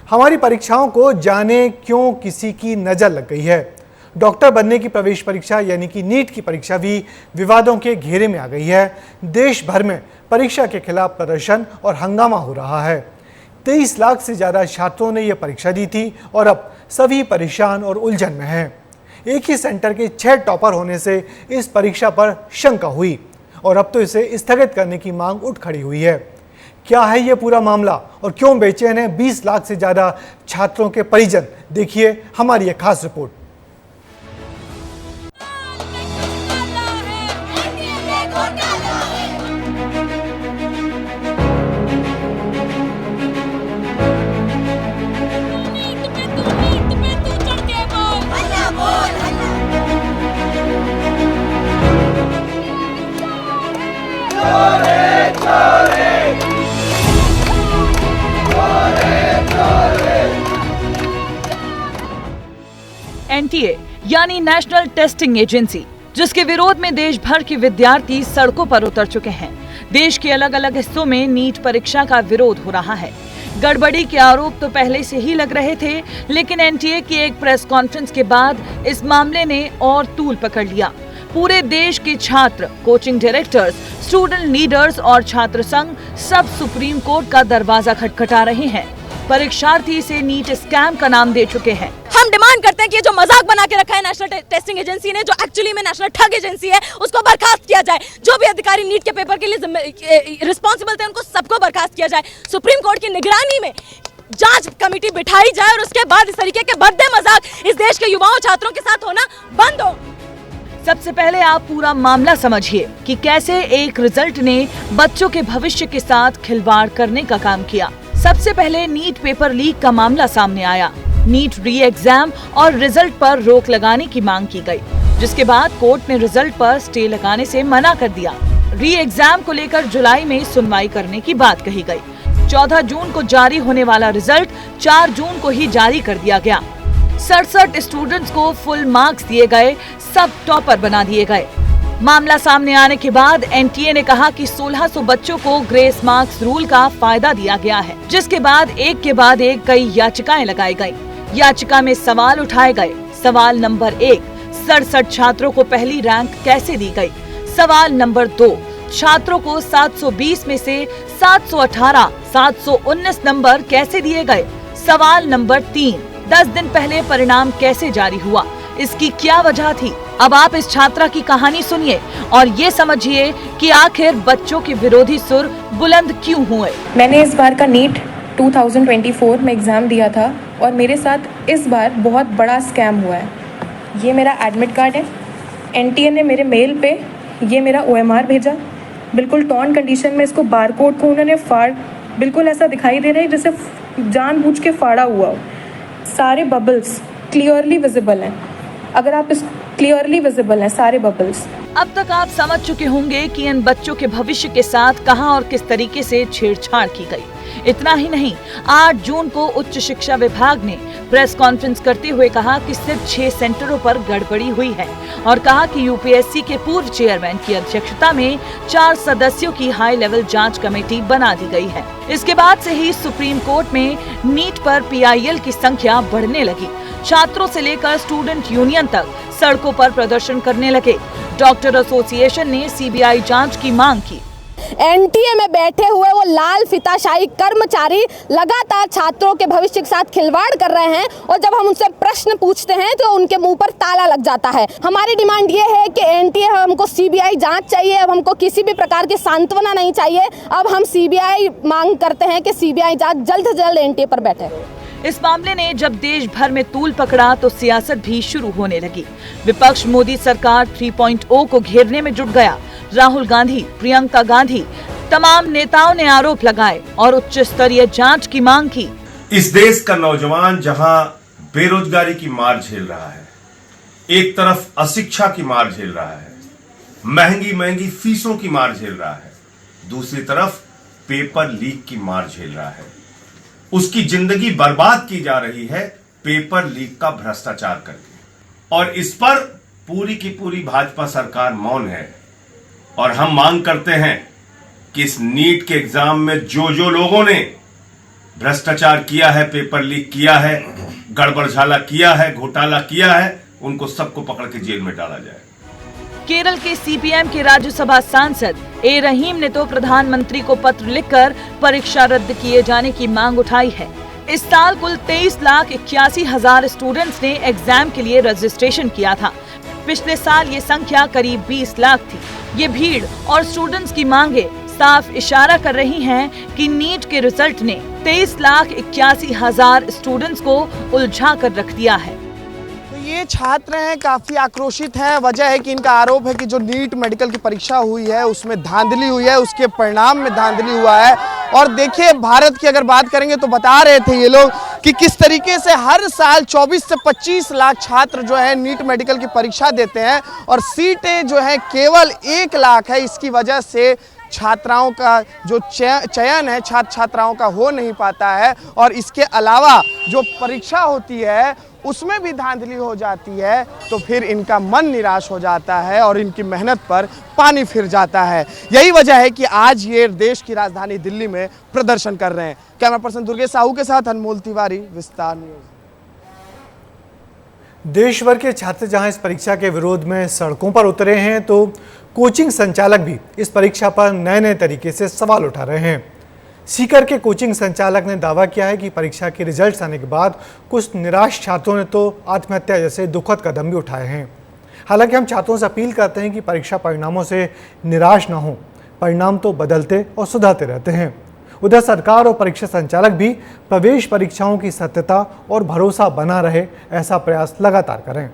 हमारी परीक्षाओं को जाने क्यों किसी की नजर लग गई है। डॉक्टर बनने की प्रवेश परीक्षा यानी कि नीट की परीक्षा भी विवादों के घेरे में आ गई है। देश भर में परीक्षा के खिलाफ प्रदर्शन और हंगामा हो रहा है। 23 लाख से ज़्यादा छात्रों ने यह परीक्षा दी थी और अब सभी परेशान और उलझन में हैं। एक ही सेंटर के 6 टॉपर होने से इस परीक्षा पर शंका हुई और अब तो इसे स्थगित करने की मांग उठ खड़ी हुई है। क्या है ये पूरा मामला और क्यों बेचैन है 20 लाख से ज़्यादा छात्रों के परिजन? देखिए हमारी एक खास रिपोर्ट। एनटीए यानी नेशनल टेस्टिंग एजेंसी, जिसके विरोध में देश भर के विद्यार्थी सड़कों पर उतर चुके हैं। देश के अलग अलग हिस्सों में नीट परीक्षा का विरोध हो रहा है। गड़बड़ी के आरोप तो पहले से ही लग रहे थे, लेकिन एनटीए की एक प्रेस कॉन्फ्रेंस के बाद इस मामले ने और तूल पकड़ लिया। पूरे देश के छात्र, कोचिंग डायरेक्टर्स, स्टूडेंट लीडर्स और छात्र संघ सब सुप्रीम कोर्ट का दरवाजा खटखटा रहे हैं। परीक्षार्थी इसे नीट स्कैम का नाम दे चुके हैं। हम डिमांड करते हैं कि जो मजाक बना के रखा है नेशनल टेस्टिंग एजेंसी ने, जो एक्चुअली में नेशनल ठग एजेंसी है, उसको बर्खास्त किया जाए। जो भी अधिकारी नीट के पेपर के लिए रिस्पॉन्सिबल थे, उनको सबको बर्खास्त किया जाए। सुप्रीम कोर्ट की निगरानी में जांच कमेटी बिठाई जाए और उसके बाद इस तरीके के भद्दे मजाक इस देश के युवाओं छात्रों के साथ होना बंद हो। सबसे पहले आप पूरा मामला समझिए कि कैसे एक रिजल्ट ने बच्चों के भविष्य के साथ खिलवाड़ करने का काम किया। सबसे पहले नीट पेपर लीक का मामला सामने आया। नीट री एग्जाम और रिजल्ट पर रोक लगाने की मांग की गई, जिसके बाद कोर्ट ने रिजल्ट पर स्टे लगाने से मना कर दिया। री एग्जाम को लेकर जुलाई में सुनवाई करने की बात कही गई। 14 जून को जारी होने वाला रिजल्ट 4 जून को ही जारी कर दिया गया। 67 स्टूडेंट्स को फुल मार्क्स दिए गए, सब टॉपर बना दिए गए। मामला सामने आने के बाद एनटीए ने कहा कि 1600 बच्चों को ग्रेस मार्क्स रूल का फायदा दिया गया है, जिसके बाद एक के बाद एक कई याचिकाएं लगाई गई। याचिका में सवाल उठाए गए। सवाल नंबर 1, 67 छात्रों को पहली रैंक कैसे दी गई? सवाल नंबर 2, छात्रों को 720 में से 718, 719 नंबर कैसे दिए गए? सवाल नंबर 3, 10 दिन पहले परिणाम कैसे जारी हुआ? इसकी क्या वजह थी? अब आप इस छात्रा की कहानी सुनिए और ये समझिए कि आखिर बच्चों के विरोधी सुर बुलंद क्यों हुए। मैंने इस बार का नीट 2024 में एग्ज़ाम दिया था और मेरे साथ इस बार बहुत बड़ा स्कैम हुआ है। ये मेरा एडमिट कार्ड है। एनटीए ने मेरे मेल पे ये मेरा ओएमआर भेजा, बिल्कुल टॉर्न कंडीशन में। इसको बारकोड को उन्होंने बिल्कुल ऐसा दिखाई दे रहा है जैसे जानबूझ के फाड़ा हुआ हो। सारे बबल्स क्लियरली विजिबल हैं। अगर आप इस क्लियरली विजिबल हैं सारे बबल्स। अब तक आप समझ चुके होंगे कि इन बच्चों के भविष्य के साथ कहां और किस तरीके से छेड़छाड़ की गई। इतना ही नहीं, 8 जून को उच्च शिक्षा विभाग ने प्रेस कॉन्फ्रेंस करते हुए कहा कि सिर्फ 6 सेंटरों पर गड़बड़ी हुई है और कहा कि यूपीएससी के पूर्व चेयरमैन की अध्यक्षता में 4 सदस्यों की हाई लेवल जांच कमेटी बना दी गई है। इसके बाद से ही सुप्रीम कोर्ट में नीट पर पीआईएल की संख्या बढ़ने लगी। छात्रों से लेकर स्टूडेंट यूनियन तक सड़कों पर प्रदर्शन करने लगे। डॉक्टर एसोसिएशन ने सीबीआई जांच की मांग की। एनटीए में बैठे हुए वो लाल फीताशाही कर्मचारी लगातार छात्रों के भविष्य के साथ खिलवाड़ कर रहे हैं और जब हम उनसे प्रश्न पूछते हैं तो उनके मुंह पर ताला लग जाता है। हमारी डिमांड ये है कि एनटीए, हमको सीबीआई जांच चाहिए। अब हमको किसी भी प्रकार की सांत्वना नहीं चाहिए। अब हम सीबीआई मांग करते हैं कि सीबीआई जांच जल्द से जल्द एनटीए पर बैठे। इस मामले ने जब देश भर में तूल पकड़ा तो सियासत भी शुरू होने लगी। विपक्ष मोदी सरकार 3.0 को घेरने में जुट गया। राहुल गांधी, प्रियंका गांधी, तमाम नेताओं ने आरोप लगाए और उच्च स्तरीय जांच की मांग की। इस देश का नौजवान जहां बेरोजगारी की मार झेल रहा है, एक तरफ अशिक्षा की मार झेल रहा है, महंगी फीसों की मार झेल रहा है, दूसरी तरफ पेपर लीक की मार झेल रहा है। उसकी जिंदगी बर्बाद की जा रही है पेपर लीक का भ्रष्टाचार करके, और इस पर पूरी की पूरी भाजपा सरकार मौन है। और हम मांग करते हैं कि इस नीट के एग्जाम में जो लोगों ने भ्रष्टाचार किया है, पेपर लीक किया है, गड़बड़झाला किया है, घोटाला किया है, उनको सबको पकड़ के जेल में डाला जाए। केरल के सीपीएम के राज्यसभा सांसद ए रहीम ने तो प्रधानमंत्री को पत्र लिखकर परीक्षा रद्द किए जाने की मांग उठाई है। इस साल कुल 23,81,000 स्टूडेंट्स ने एग्जाम के लिए रजिस्ट्रेशन किया था। पिछले साल ये संख्या करीब 20 लाख थी। ये भीड़ और स्टूडेंट्स की मांगे साफ इशारा कर रही हैं कि नीट के रिजल्ट ने 23,81,000 स्टूडेंट्स को उलझा कर रख दिया है। ये छात्र हैं काफ़ी आक्रोशित हैं। वजह है कि इनका आरोप है कि जो नीट मेडिकल की परीक्षा हुई है उसमें धांधली हुई है, उसके परिणाम में धांधली हुआ है। और देखिए, भारत की अगर बात करेंगे तो बता रहे थे ये लोग कि किस तरीके से हर साल 24 से 25 लाख छात्र जो है नीट मेडिकल की परीक्षा देते हैं और सीटें जो है केवल 1 लाख है। इसकी वजह से छात्राओं का जो चयन है छात्र छात्राओं का हो नहीं पाता है और इसके अलावा जो परीक्षा होती है उसमें भी धांधली हो जाती है, तो फिर इनका मन निराश हो जाता है और इनकी मेहनत पर पानी फिर जाता है। यही वजह है कि आज ये देश की राजधानी दिल्ली में प्रदर्शन कर रहे हैं। कैमरा पर्सन दुर्गेश साहू के साथ अनमोल तिवारी, विस्तार न्यूज। देश भर के छात्र जहां इस परीक्षा के विरोध में सड़कों पर उतरे हैं, तो कोचिंग संचालक भी इस परीक्षा पर नए नए तरीके से सवाल उठा रहे हैं। सीकर के कोचिंग संचालक ने दावा किया है कि परीक्षा के रिजल्ट्स आने के बाद कुछ निराश छात्रों ने तो आत्महत्या जैसे दुखद कदम भी उठाए हैं। हालांकि हम छात्रों से अपील करते हैं कि परीक्षा परिणामों से निराश न हो, परिणाम तो बदलते और सुधरते रहते हैं। उधर सरकार और परीक्षा संचालक भी प्रवेश परीक्षाओं की सत्यता और भरोसा बना रहे, ऐसा प्रयास लगातार करें।